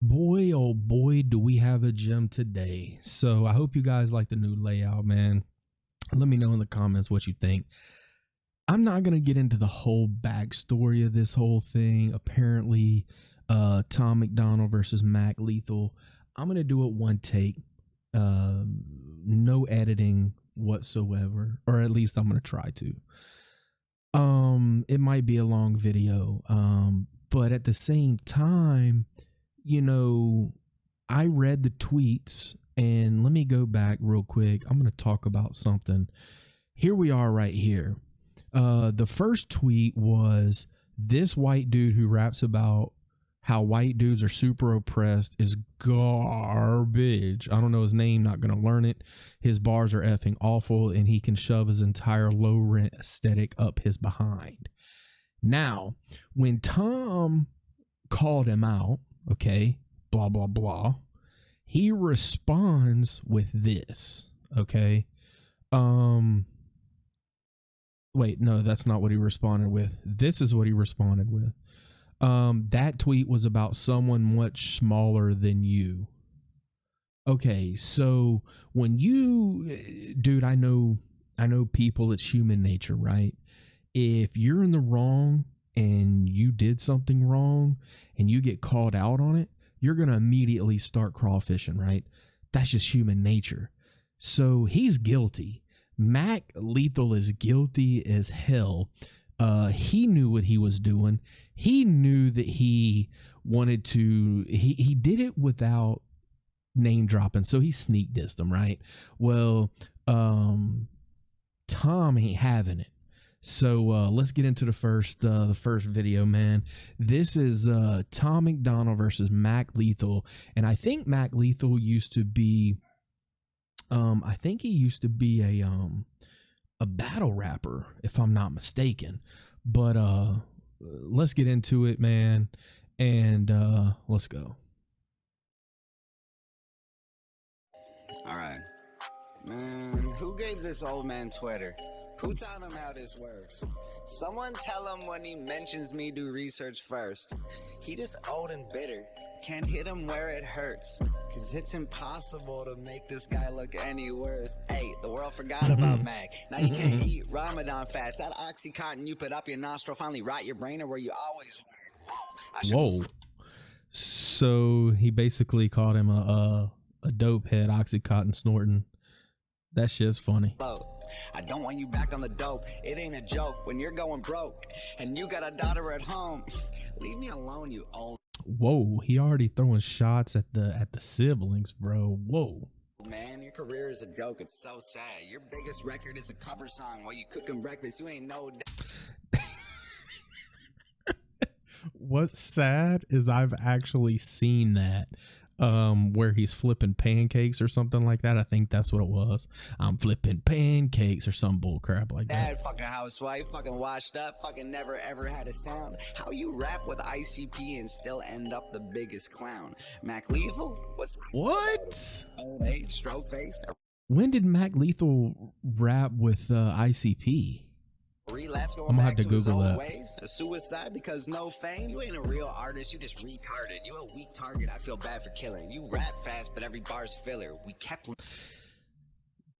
Boy, oh boy, do we have a gem today. So I hope you guys like the new layout, man. Let me know in the comments what you think. I'm not going to get into the whole backstory of this whole thing. Apparently, Tom Macdonald versus Mac Lethal. I'm going to do it one take. No editing whatsoever, or at least I'm going to try to. It might be a long video, but at the same time, you know, I read the tweets, and let me go back real quick. I'm going to talk about something. Here we are right here. The first tweet was this white dude who raps about how white dudes are super oppressed is garbage. I don't know his name, not going to learn it. His bars are effing awful, and he can shove his entire low rent aesthetic up his behind. Now, when Tom called him out, okay, blah, blah, blah, he responds with this, okay? Wait, no, that's not what he responded with. This is what he responded with. That tweet was about someone much smaller than you. Okay, so when you, dude, I know people, it's human nature, right? If you're in the wrong and you did something wrong and you get called out on it, you're going to immediately start crawfishing, right? That's just human nature. So he's guilty. Mac Lethal is guilty as hell. He knew what he was doing. He knew that he wanted to, he did it without name dropping. So he sneak dissed him, right? Well, Tom ain't having it. So let's get into the first video, man. This is Tom Macdonald versus Mac Lethal, and I think Mac Lethal used to be, I think he used to be a battle rapper, if I'm not mistaken. But let's get into it, man, and let's go. All right. Man, who gave this old man Twitter? Who taught him how this works? Someone tell him when he mentions me, do research first. He just old and bitter. Can't hit him where it hurts. Cause it's impossible to make this guy look any worse. Hey, the world forgot about Mac. Now you can't eat Ramadan fast. That Oxycontin you put up your nostril finally rot your brain or where you always were. Whoa. So he basically called him a dope head, Oxycontin snorting. That shit's funny. I don't want you back on the dope. It ain't a joke when you're going broke and you got a daughter at home. Leave me alone, you old. Whoa, he already throwing shots at the siblings, bro. Whoa. Man, your career is a joke. It's so sad. Your biggest record is a cover song while you cooking breakfast. You ain't no. What's sad is I've actually seen that. Where he's flipping pancakes or something like that. I think that's what it was. I'm flipping pancakes or some bull crap like that. Dad, fucking housewife, fucking washed up, fucking never ever had a sound. How you rap with ICP and still end up the biggest clown? Mac Lethal? What? Old age, stroke face. When did Mac Lethal rap with ICP? Relapse, I'm gonna have to Google that. Ways, a suicide because no fame. You ain't a real artist, you just retarded. You a weak target. I feel bad for killing. You rap fast, but every bar's filler. We kept.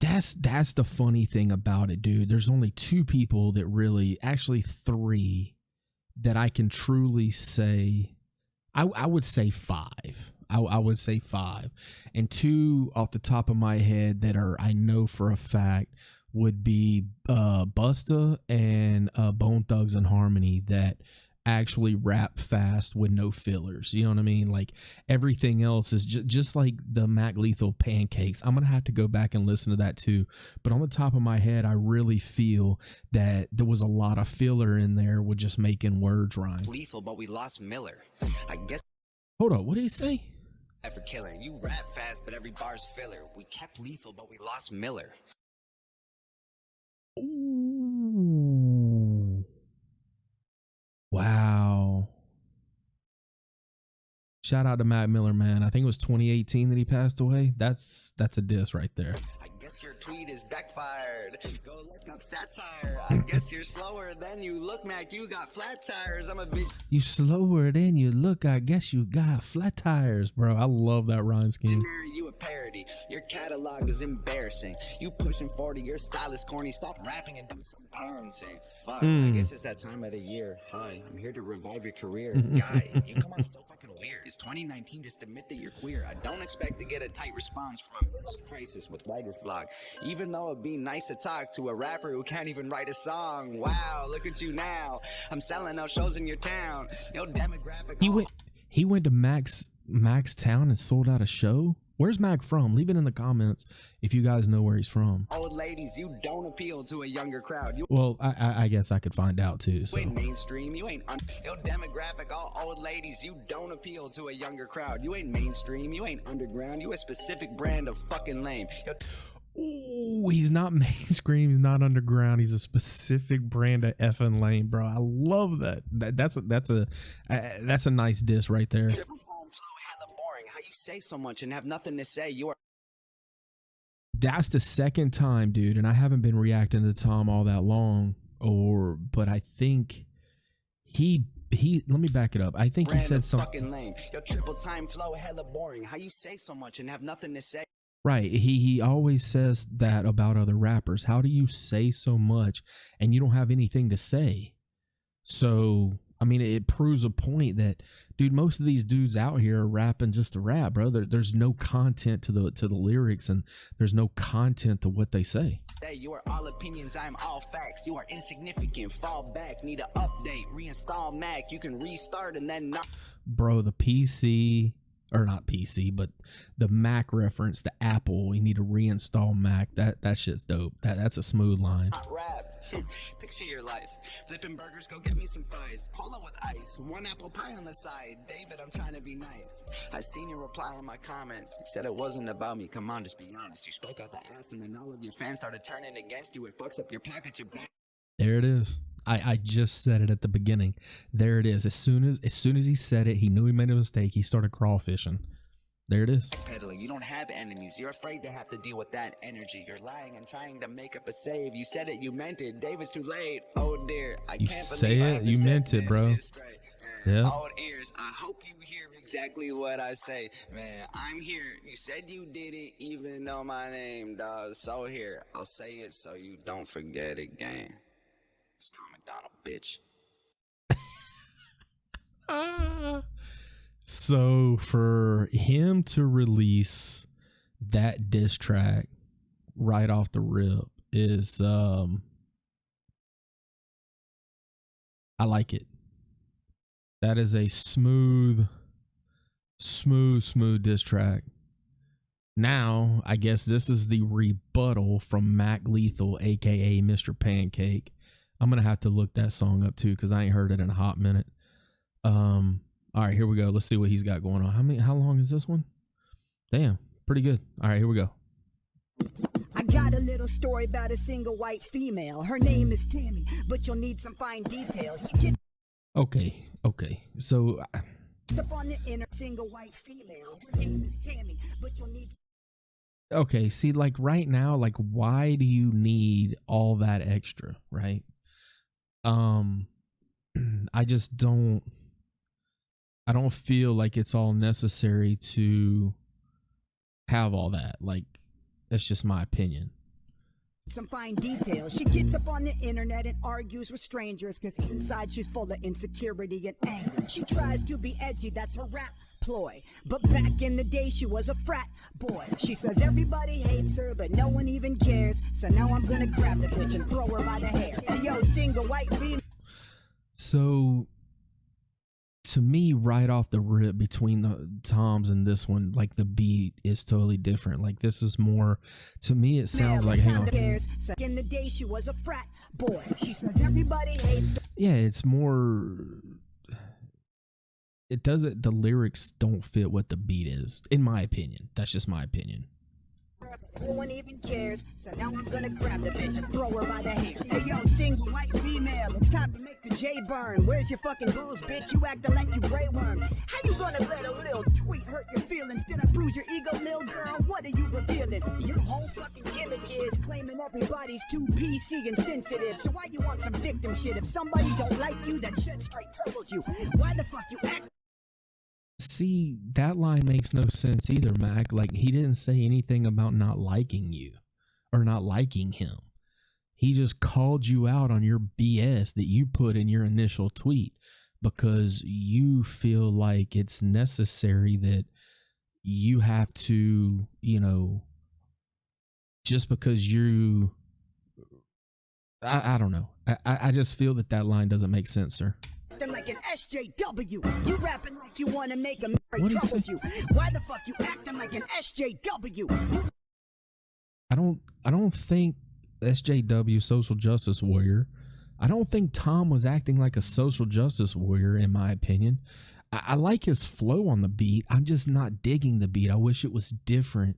That's the funny thing about it, dude. There's only two people that really, actually three, that I can truly say. I would say five. I would say five, and two off the top of my head that are I know for a fact would be Busta and Bone Thugs and Harmony that actually rap fast with no fillers. You know what I mean? Like everything else is just like the Mac Lethal pancakes. I'm gonna have to go back and listen to that too. But on the top of my head, I really feel that there was a lot of filler in there with just making words rhyme. Lethal, but we lost Miller. I guess. Hold on, what did he say? For killer, you rap fast, but every bar's filler. We kept Lethal, but we lost Miller. Ooh. Wow. Shout out to Matt Miller, man. I think it was 2018 that he passed away. That's a diss right there. I guess guess your tweet is backfired. Go look up satire. I guess you're slower than you look, Mac. You got flat tires. I'm a bitch. You slower than you look. I guess you got flat tires, bro. I love that rhyme scheme. You a parody. Your catalog is embarrassing. You pushing 40. Your style is corny. Stop rapping and do some parenting. Fuck. I guess it's that time of the year. Hi, I'm here to revive your career. Guy, you come off so fucking weird. It's 2019. Just admit that you're queer. I don't expect to get a tight response from a middle crisis with writer's block. Even though it'd be nice to talk to a rapper who can't even write a song. Wow, look at you now. I'm selling out shows in your town. Yo, demographic. He went to Mac's town and sold out a show. Where's Mac from? Leave it in the comments if you guys know where he's from. Old ladies, you don't appeal to a younger crowd. Well, I guess I could find out too. So. You ain't mainstream, you ain't yo demographic. All old ladies, you don't appeal to a younger crowd. You ain't mainstream, you ain't underground. You a specific brand of fucking lame. Ooh, he's not mainstream, he's not underground. He's a specific brand of effing lame, bro. I love that. That's a nice diss right there. Say so much and have nothing to say. You are. That's the second time, dude, and I haven't been reacting to Tom all that long. But I think he. Let me back it up. I think he said something. Fucking lame. Your triple time flow hella boring. How you say so much and have nothing to say? Right. He always says that about other rappers. How do you say so much and you don't have anything to say? So. I mean, it proves a point that, dude, most of these dudes out here are rapping just to rap, bro. There's no content to the lyrics, and there's no content to what they say. Hey, you are all opinions, I am all facts. You are insignificant, fall back, need an update, reinstall Mac. You can restart and then not. Bro, the PC, or not PC, but the Mac reference, the Apple, we need to reinstall Mac. That shit's dope. That's a smooth line. Rap. Picture your life. Flipping burgers, go get me some fries. Cola with ice. One apple pie on the side. David, I'm trying to be nice. I seen your reply in my comments. You said it wasn't about me. Come on, just be honest. You spoke out the ass and then all of your fans started turning against you. It fucks up your pockets. Your back. There it is. I just said it at the beginning. There it is. As soon as he said it, he knew he made a mistake. He started crawfishing. There it is. Peddling. You don't have enemies. You're afraid to have to deal with that energy. You're lying and trying to make up a save. You said it. You meant it. Dave, it's too late. Oh dear. I can't say believe it. You meant it, bro. Yeah. Old ears. I hope you hear exactly what I say. Man, I'm here. You said you did it, even though my name does. So here, I'll say it so you don't forget again. It's Tom Macdonald, bitch. So for him to release that diss track right off the rip is I like it. That is a smooth diss track. Now, I guess this is the rebuttal from Mac Lethal, aka Mr. Pancake. I'm gonna have to look that song up too because I ain't heard it in a hot minute. All right, here we go. Let's see what he's got going on. How long is this one? Damn, pretty good. All right, here we go. I got a little story about a single white female. Her name is Tammy, but you'll need some fine details. Okay. So It's up on the inner single white female. Her name is Tammy, but you'll need. Okay, see, like right now, like why do you need all that extra, right? I just don't feel like it's all necessary to have all that. Like, that's just my opinion. Some fine details. She gets up on the internet and argues with strangers because inside she's full of insecurity and anger. She tries to be edgy, that's her rap ploy. But back in the day she was a frat boy. She says everybody hates her but no one even cares. So now I'm gonna grab the bitch and throw her by the hair. Yo, single white female. So to me, right off the rip between the Toms and this one, like the beat is totally different. Like this is more, to me it sounds like, hang on. In the day she was a frat boy. She says everybody hates her. Yeah, it's more, it doesn't, the lyrics don't fit what the beat is, in my opinion. That's just my opinion. No one even cares, so now I'm gonna grab the bitch and throw her by the hair. Hey yo, single white female, it's time to make the J burn. Where's your fucking balls, bitch? You acting like you Grey Worm. How you gonna let a little tweet hurt your feelings. Did I bruise your ego, little girl? What are you revealing? Your whole fucking gimmick is claiming everybody's too PC and sensitive. So why you want some victim shit? If somebody don't like you, that shit straight troubles you. Why the fuck you act? See, that line makes no sense either, Mac. Like, he didn't say anything about not liking you or not liking him. He just called you out on your BS that you put in your initial tweet because you feel like it's necessary that you have to, you know, just because you, I don't know. I just feel that that line doesn't make sense, sir. Like an SJW, you rapping like you want to make a Mary troubles you. Why the fuck you acting like an SJW? I don't think SJW, social justice warrior. I don't think Tom was acting like a social justice warrior, in my opinion. I like his flow on the beat. I'm just not digging the beat. I wish it was different.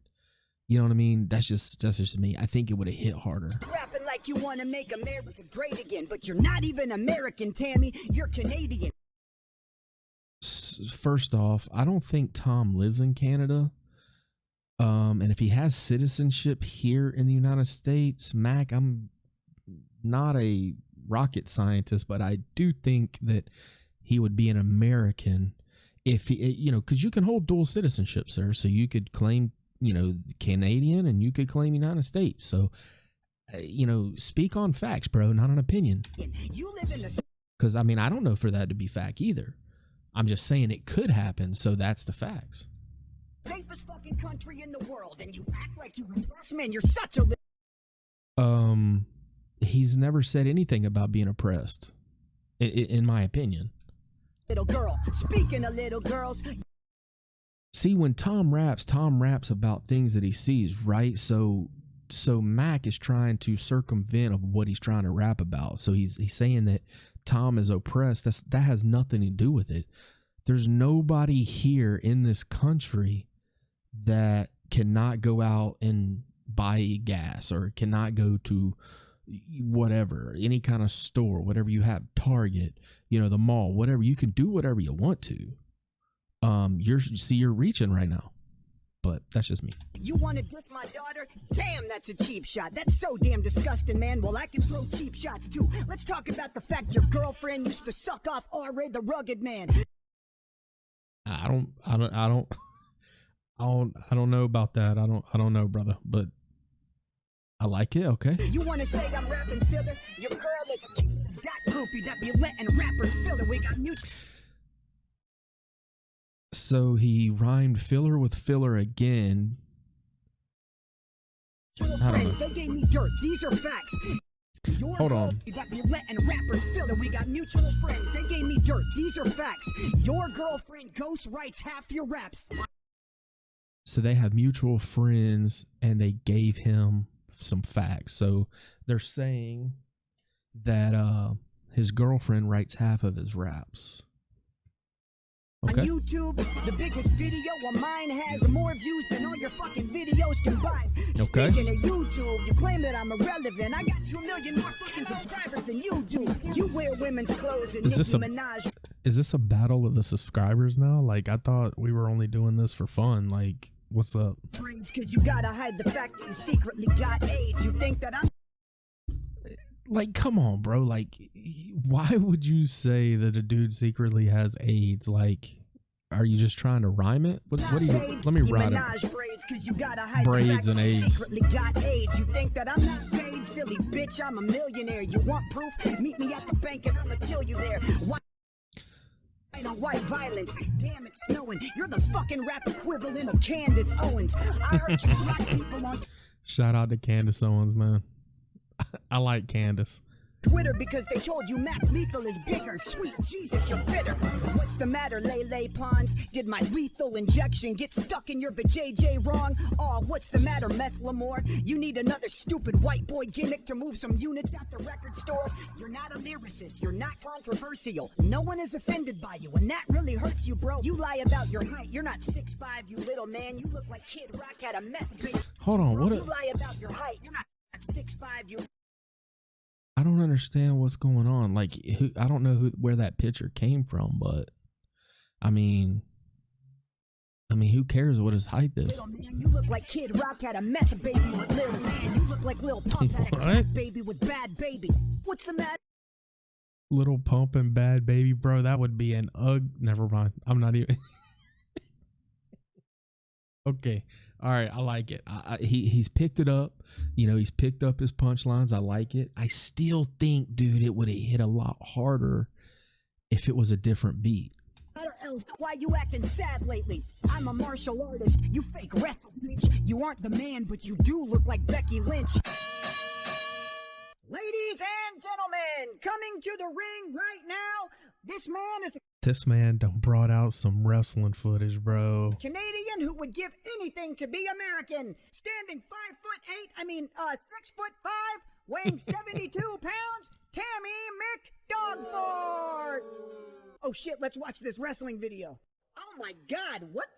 You know what I mean? That's just me. I think it would have hit harder. Rapping like you want to make America great again, but you're not even American, Tammy. You're Canadian. First off, I don't think Tom lives in Canada. And if he has citizenship here in the United States, Mac, I'm not a rocket scientist, but I do think that he would be an American if he, you know, because you can hold dual citizenship, sir. So you could claim, you know, Canadian and you could claim United States. So, you know, speak on facts, bro, not an opinion. You live in the, because I mean, I don't know for that to be fact either. I'm just saying it could happen. So that's the facts. Safest fucking country in the world, and you act like you man, you're such a he's never said anything about being oppressed, in my opinion. Little girl, speaking of little girls. See, when Tom raps about things that he sees, right? So Mac is trying to circumvent of what he's trying to rap about. So he's saying that Tom is oppressed. That has nothing to do with it. There's nobody here in this country that cannot go out and buy gas or cannot go to whatever, any kind of store, whatever you have, Target, you know, the mall, whatever. You can do whatever you want to. You're reaching right now, but that's just me. You want to drift my daughter? Damn, that's a cheap shot. That's so damn disgusting, man. Well, I can throw cheap shots too. Let's talk about the fact your girlfriend used to suck off R.A. the Rugged Man. I don't know about that. I don't know, brother, but I like it. Okay. You want to say I'm rapping filler? Your girl is a that groupie that be letting rappers filler. We got new. So he rhymed filler with filler again. I don't know. They gave me dirt. These are facts. Hold on. That be letting rappers filler. We got mutual friends. They gave me dirt. These are facts. Your girlfriend ghost writes half your raps. So they have mutual friends and they gave him some facts. So they're saying that his girlfriend writes half of his raps. Okay. On YouTube, the biggest video of mine has more views than all your fucking videos combined. Okay. Speaking of YouTube, you claim that I'm irrelevant. I got 2 million more fucking subscribers than you do. You wear women's clothes and Nicki Minaj. Is this a battle of the subscribers now? Like, I thought we were only doing this for fun. Like, what's up? Cause you gotta hide the fact that you secretly got AIDS. You think that I'm like, come on, bro. Like, why would you say that a dude secretly has AIDS? Like, are you just trying to rhyme it? What do you? Let me write it. Braids and AIDS. Secretly got AIDS. You think that I'm not paid, silly bitch? I'm a millionaire. You want proof? Meet me at the bank and I'ma kill you there. White on white violence. Damn, it's snowing. You're the fucking rap equivalent of Candace Owens. I heard you black people on. Shout out to Candace Owens, man. I like Candace. Twitter because they told you Mac Lethal is bigger. Sweet Jesus, you're bitter. What's the matter, Lele Pons? Did my lethal injection get stuck in your vajayjay wrong? Aw, what's the matter, Meth Lamore? You need another stupid white boy gimmick to move some units at the record store? You're not a lyricist. You're not controversial. No one is offended by you, and that really hurts you, bro. You lie about your height. You're not 6'5", you little man. You look like Kid Rock had a meth bait. Hold on, what? You lie about your height. You're not 6'5", you. I don't understand what's going on. Like, I don't know where that picture came from, but I mean, I mean, who cares what his height is? Little man, you look like Kid Rock had a meth baby with Lil Xan. You look like Lil Pump had a crack baby with Bad Baby. What's the matter? Little Pump and Bad Baby, bro. That would be an never mind. I'm not even. Okay. All right. I like it. He's picked it up. You know, he's picked up his punchlines. I like it. I still think, dude, it would have hit a lot harder if it was a different beat. Else, why you acting sad lately? I'm a martial artist. You fake wrestle, bitch. You aren't the man, but you do look like Becky Lynch. Ladies and gentlemen, coming to the ring right now, this man done brought out some wrestling footage, bro. Canadian who would give anything to be American. Standing 6'5", weighing 72 pounds, Tammy McDogford. Oh shit, let's watch this wrestling video. Oh my god, what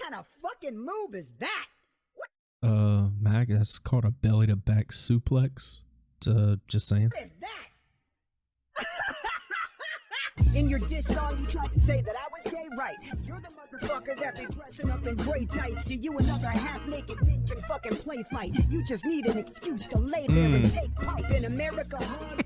kind of fucking move is that? What? Mac, that's called a belly to back suplex. Just saying. What is that? In your diss song, you tried to say that I was gay, right? You're the motherfucker that be dressing up in gray tights. So you another half-naked man can fucking play fight. You just need an excuse to lay there and take pipe in America, huh?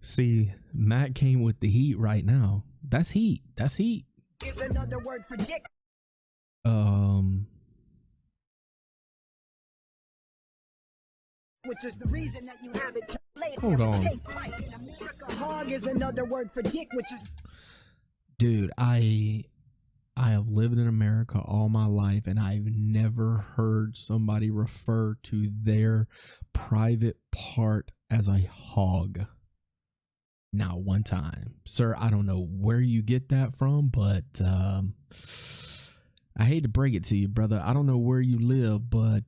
See, Matt came with the heat right now. That's heat. That's heat. Is another word for dick. Which is the reason that you have it later. Hold on. Take pipe in America. Hog is another word for dick, which is. Dude, I have lived in America all my life, and I've never heard somebody refer to their private part as a hog. Now, one time, sir, I don't know where you get that from, but I hate to break it to you, brother. I don't know where you live, but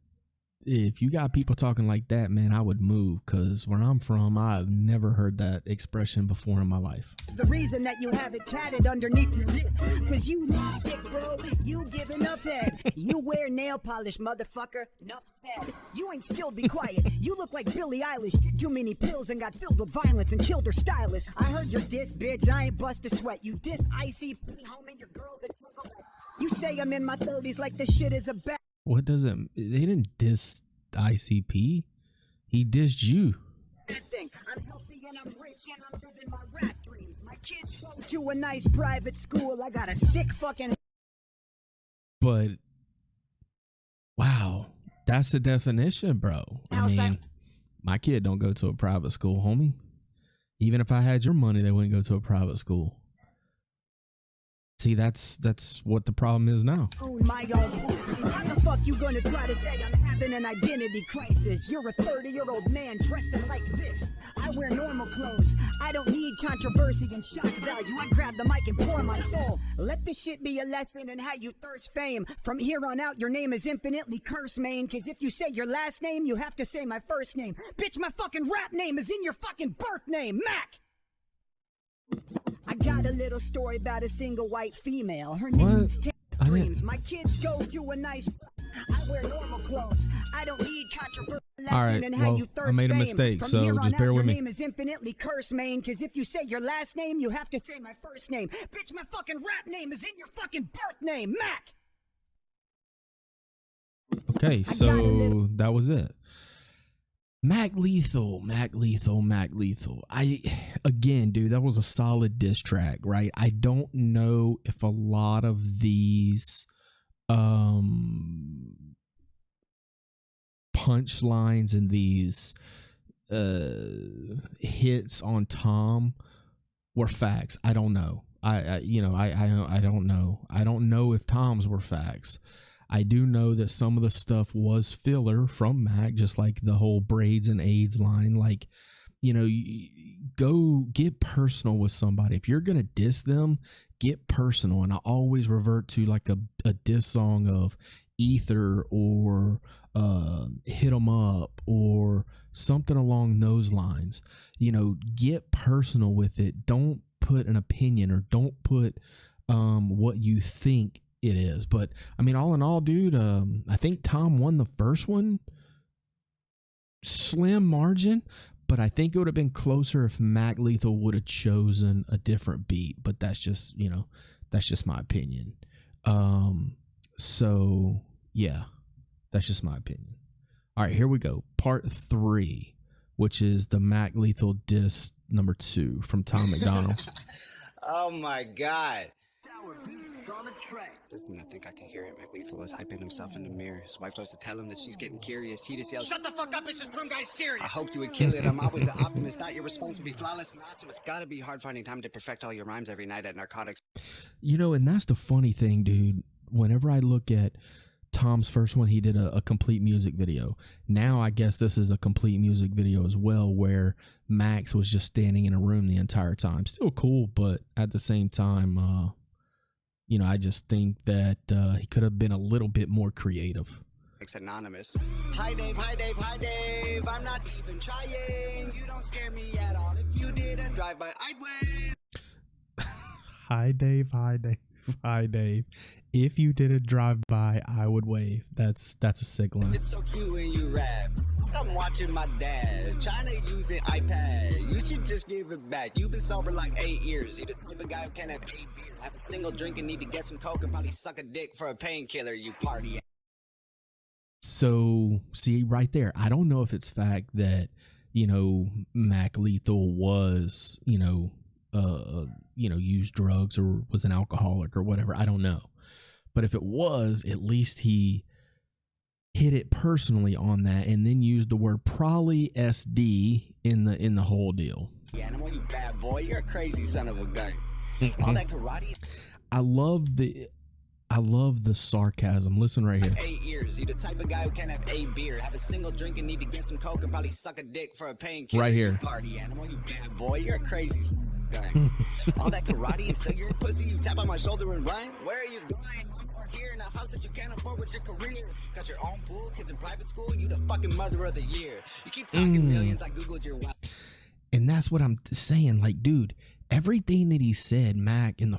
if you got people talking like that, man, I would move, because where I'm from, I've never heard that expression before in my life. The reason that you have it tatted underneath your lip, because you not dick, bro. You give enough head. You wear nail polish, motherfucker. Enough said. You ain't skilled, be quiet. You look like Billie Eilish. Did too many pills and got filled with violence and killed her stylist. I heard your diss, bitch. I ain't bust a sweat. You diss ICP, homie, your girl's a trouble. You say I'm in my 30s like this shit is a bet. What does it? They didn't diss ICP. He dissed you. I'm healthy and I'm rich and I'm living my rap dreams. My kids go to a nice private school. I got a sick fucking. But wow, that's the definition, bro. I mean, my kid don't go to a private school, homie. Even if I had your money, they wouldn't go to a private school. See, that's what the problem is now. Own my own. How the fuck you gonna try to say I'm having an identity crisis? You're a 30-year-old man dressing like this. I wear normal clothes. I don't need controversy and shock value. I grab the mic and pour my soul. Let this shit be a lesson in how you thirst fame. From here on out, your name is infinitely cursed, man. Cause if you say your last name, you have to say my first name. Bitch, my fucking rap name is in your fucking birth name, Mac! I got a little story about a single white female. Her name's Dreams. My kids go to a nice. I wear normal clothes. I don't need controversy. All right, well, I made a mistake, so just bear with me. Your name is infinitely cursed, man. Because if you say your last name, you have to say my first name. Bitch, my fucking rap name is in your fucking birth name, Mac. Okay, so that was it. Mac Lethal. Again, dude, that was a solid diss track, right? I don't know if a lot of these punchlines and these hits on Tom were facts. I don't know. I don't know. I don't know if Tom's were facts. I do know that some of the stuff was filler from Mac, just like the whole braids and AIDS line. Like, you know, go get personal with somebody. If you're going to diss them, get personal. And I always revert to like a diss song of Ether or Hit 'Em Up or something along those lines. You know, get personal with it. Don't put an opinion or don't put what you think it is. But I mean, all in all, dude, I think Tom won the first one, slim margin, but I think it would have been closer if Mac Lethal would have chosen a different beat. But that's just, you know, That's just my opinion. So yeah, that's just my opinion. All right, here we go. Part 3, which is the Mac Lethal diss number 2 from Tom Macdonald. Oh my God. Listen, I think I can hear it. Mac Lethal is hyping himself in the mirror. His wife tries to tell him that she's getting curious. He just yells, "Shut the fuck up, it's just one guy's serious." I hoped you would kill it. I'm always an optimist. Thought your response would be flawless and awesome. It's gotta be hard finding time to perfect all your rhymes every night at narcotics. You know, and that's the funny thing, dude. Whenever I look at Tom's first one, he did a complete music video. Now I guess this is a complete music video as well, where Max was just standing in a room the entire time. Still cool, but at the same time, you know, I just think that he could have been a little bit more creative. It's anonymous. Hi Dave, hi Dave, hi Dave. I'm not even trying. You don't scare me at all. If you didn't drive by, I'd wave. Hi Dave, hi Dave, hi Dave. If you did a drive-by, I would wave. That's a sick line. It's so cute when you rap. I'm watching my dad trying to use an iPad. You should just give it back. You've been sober like 8 years. You're the type of guy who can't have 8 beers, have a single drink and need to get some coke and probably suck a dick for a painkiller. You party. So see right there, I don't know if it's fact that, you know, Mac Lethal was, used drugs or was an alcoholic or whatever. I don't know. But if it was, at least he hit it personally on that and then used the word probably SD in the whole deal. Yeah, animal, you bad boy. You're a crazy son of a gun. All that karate. I love the sarcasm. Listen right here. 8 years. You're the type of guy who can't have a beer, have a single drink and need to get some coke and probably suck a dick for a painkiller. Right here. Party animal, you bad boy. You're a crazy son of a gun. All that karate and still you're a pussy. You tap on my shoulder and run. Where are you going? I'm here in a house that you can't afford with your career. Got your own pool, kids in private school. You the fucking mother of the year. You keep talking millions. I googled your wife. And that's what I'm saying. Like, dude, everything that he said, Mac, in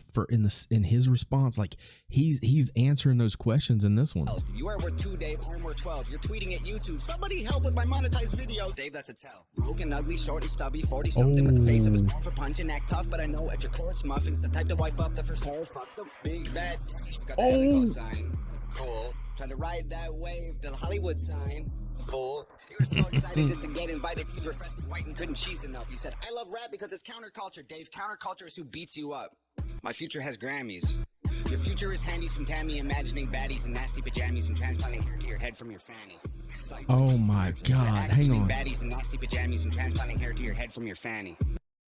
his response, like he's answering those questions in this one. You are worth 2, Dave. I'm worth 12. You're tweeting at YouTube. Somebody help with my monetized videos. Dave, that's a tell. Broken, ugly, short and stubby, 40 something with the face of his born for punching, act tough, but I know at your core it's muffins. The type to wipe up the first hole. Fuck the big bad. Got the Helico sign. Cool. Trying to ride that wave. The Hollywood sign. Fool. You were so excited just to get invited. You were fresh and white and couldn't cheese enough. You said, I love rap because it's counterculture. Dave, counterculture is who beats you up. My future has Grammys. Your future is handies from Tammy, imagining baddies in nasty pajamas and transplanting hair to your head from your fanny. Like oh my God, hang on. Baddies in nasty pajamas and transplanting hair to your head from your fanny.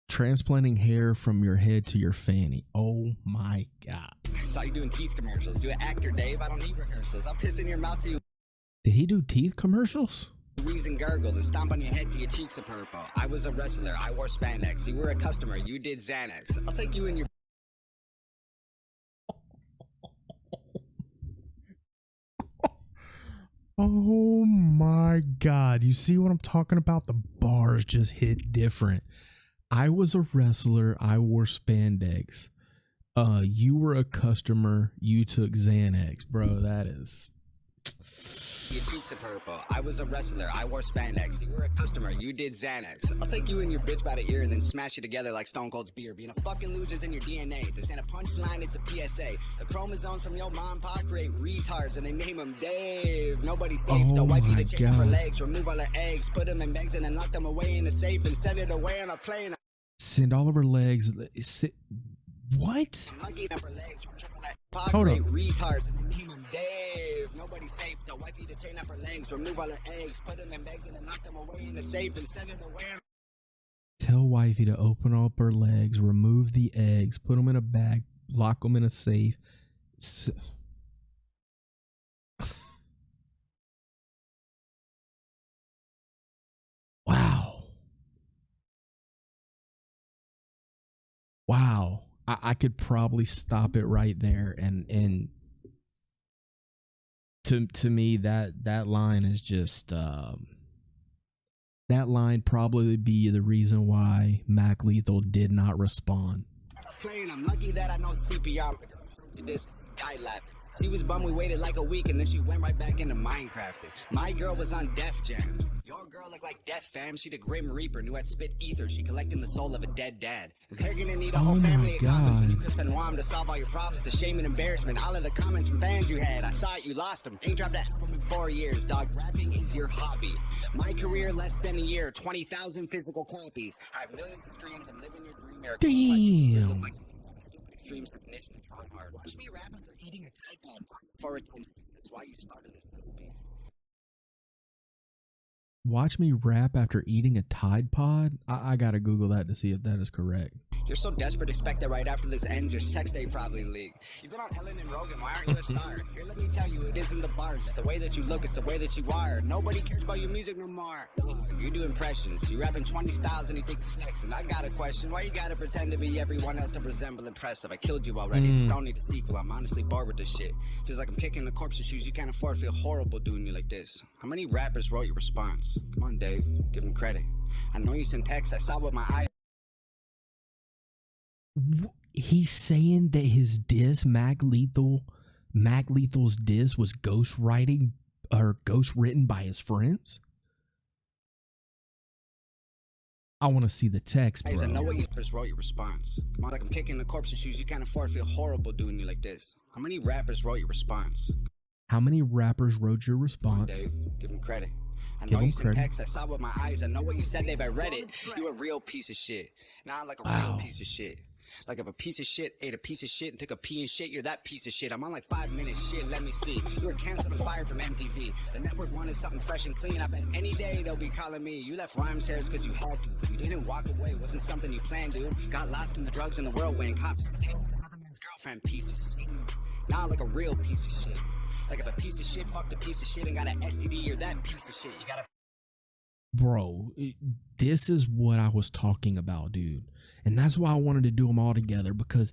Transplanting hair from your head to your fanny. Oh my God. I saw you doing teeth commercials. Do an actor, Dave. I don't need rehearsals. I'll piss in your mouth to you. Did he do teeth commercials? Wheeze and gurgle and stomp on your head till your cheeks are purple. I was a wrestler. I wore spandex. You were a customer. You did Xanax. I'll take you in your... Oh my God. You see what I'm talking about? The bars just hit different. I was a wrestler. I wore spandex. You were a customer. You took Xanax. Bro, that is... Your cheeks are purple. I was a wrestler. I wore spandex. You were a customer. You did Xanax. I'll take you and your bitch by the ear and then smash you together like Stone Cold's beer. Being a fucking loser's in your DNA. This ain't a punchline, it's a PSA. The chromosomes from your mom and pop create retards and they name them Dave. Nobody safe. The wifey to change her legs. Remove all her eggs. Put them in bags and then lock them away in the safe and send it away on a plane. Send all of her legs. What? Hold up. Retards and they name them Dave. Nobody's safe. The wifey to chain up her legs, remove all her eggs, put them in bags and then lock them away in the safe and send it away. Tell wifey to open up her legs, remove the eggs, put them in a bag, lock them in a safe. Wow. Wow. I could probably stop it right there, and to me that line is just that line probably be the reason why Mac Lethal did not respond. I'm lucky that I know CPR. This guy laughed. He was bummed we waited like a week and then she went right back into Minecrafting. My girl was on Def Jam. Your girl look like death, fam. She the grim reaper, knew I'd spit ether. She collecting the soul of a dead dad. They're gonna need a whole family of coffins when you crisp and warm to solve all your problems. The shame and embarrassment, all of the comments from fans you had. I saw it, you lost them. Ain't dropped an album in 4 years, dog. Rapping is your hobby. My career less than a year, 20,000 physical copies. I have millions of streams. I'm living your dream. Damn. Dreams definition of trying hard. Watch me rap after eating a tripod for attention. That's why you started this little beef. Watch me rap after eating a Tide Pod? I gotta Google that to see if that is correct. You're so desperate to expect that right after this ends, your sex day probably leaked. You've been on Ellen and Rogan, why aren't you a star? Here, let me tell you, it isn't the bars, it's the way that you look, it's the way that you are. Nobody cares about your music no more. You do impressions, you rapping 20 styles and you think it's flexing. I got a question, why you gotta pretend to be everyone else to resemble impressive? I killed you already, just don't need a sequel, I'm honestly bored with this shit. Feels like I'm kicking the corpse's shoes you can't afford, feel horrible doing you like this. How many rappers wrote your response? Come on, Dave, give him credit. I know you sent texts, I saw with my eyes. He's saying that his diss, Mac Lethal's diss was ghostwriting or ghostwritten by his friends. I want to see the text, bro. I know what you wrote your response. Come on, like I'm kicking the corpse's shoes you can't afford, feel horrible doing you like this. How many rappers wrote your response? How many rappers wrote your response? Come on, Dave, give him credit. I know you sent text, I saw with my eyes, I know what you said, Dave, I read it. You a real piece of shit. Nah, like a real piece of shit. Like if a piece of shit ate a piece of shit and took a pee and shit, you're that piece of shit. I'm on like 5 minutes shit, let me see. You were canceled and fired from MTV. The network wanted something fresh and clean. I bet any day they'll be calling me. You left rhymes hairs cause you had to. You didn't walk away, wasn't something you planned, dude. Got lost in the drugs and the whirlwind. Cop another man's girlfriend, piece of shit. Nah, like a real piece of shit. Like if a piece of shit fucked a piece of shit and got an STD, you're that piece of shit. You gotta. Bro, this is what I was talking about, dude. And that's why I wanted to do them all together, because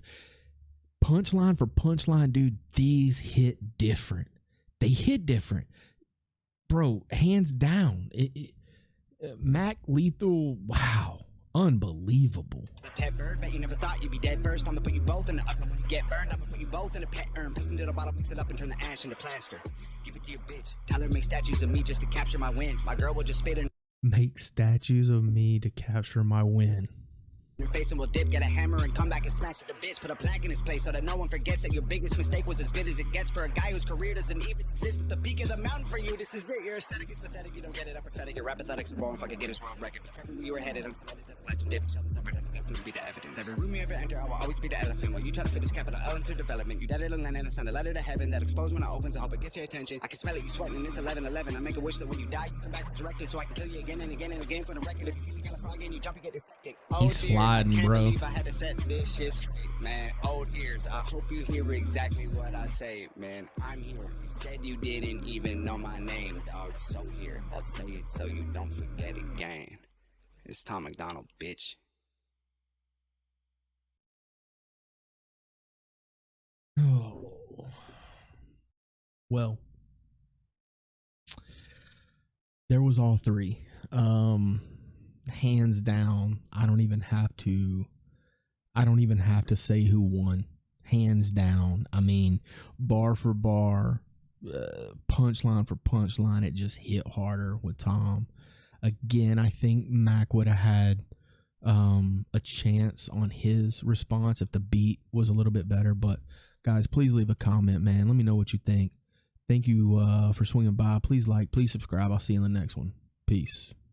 punchline for punchline, dude, these hit different. They hit different. Bro, hands down. Mac Lethal, wow. Unbelievable. A pet bird, bet you never thought you'd be dead first. I'm gonna put you both in the oven when you get burned. I'm gonna put you both in a pet urn. Piss into the bottle, mix it up and turn the ash into plaster. Give it to your bitch. Tell her to make statues of me just to capture my win. My girl will just spit in make statues of me to capture my win. your face and we'll dip, get a hammer and come back and smash it to bits. Put a plaque in his place so that no one forgets that your biggest mistake was as good as it gets for a guy whose career doesn't even exist. It's the peak of the mountain for you. This is it. Your aesthetic is pathetic. You don't get it. I'm pathetic. Your rap pathetics are wrong. If I could get his world record. Be careful where you were headed. I'm committed as a legend. If ever be the evidence. Every room you ever enter, I will always be the elephant. While you try to fit this capital L into development, you dead it and land and send a letter to heaven that explodes when it opens. I hope it gets your attention. I can smell it. You sweating and it's 11:11. I make a wish that when you die, you come back resurrected so I can kill you again and again and again for the record. If you feel kind of frog and you jump, you get deflected. He's sliding, bro. I had to set this shit straight, man. Old ears. I hope you hear exactly what I say, man. I'm here. You said you didn't even know my name, dog. So here, I'll say it so you don't forget again. It's Tom Macdonald, bitch. Oh. Well, there was all three. Hands down, I don't even have to say who won. Hands down. I mean, bar for bar, punchline for punchline, it just hit harder with Tom. Again, I think Mac would have had a chance on his response if the beat was a little bit better. But guys, please leave a comment, man. Let me know what you think. Thank you for swinging by. Please like, please subscribe. I'll see you in the next one. Peace.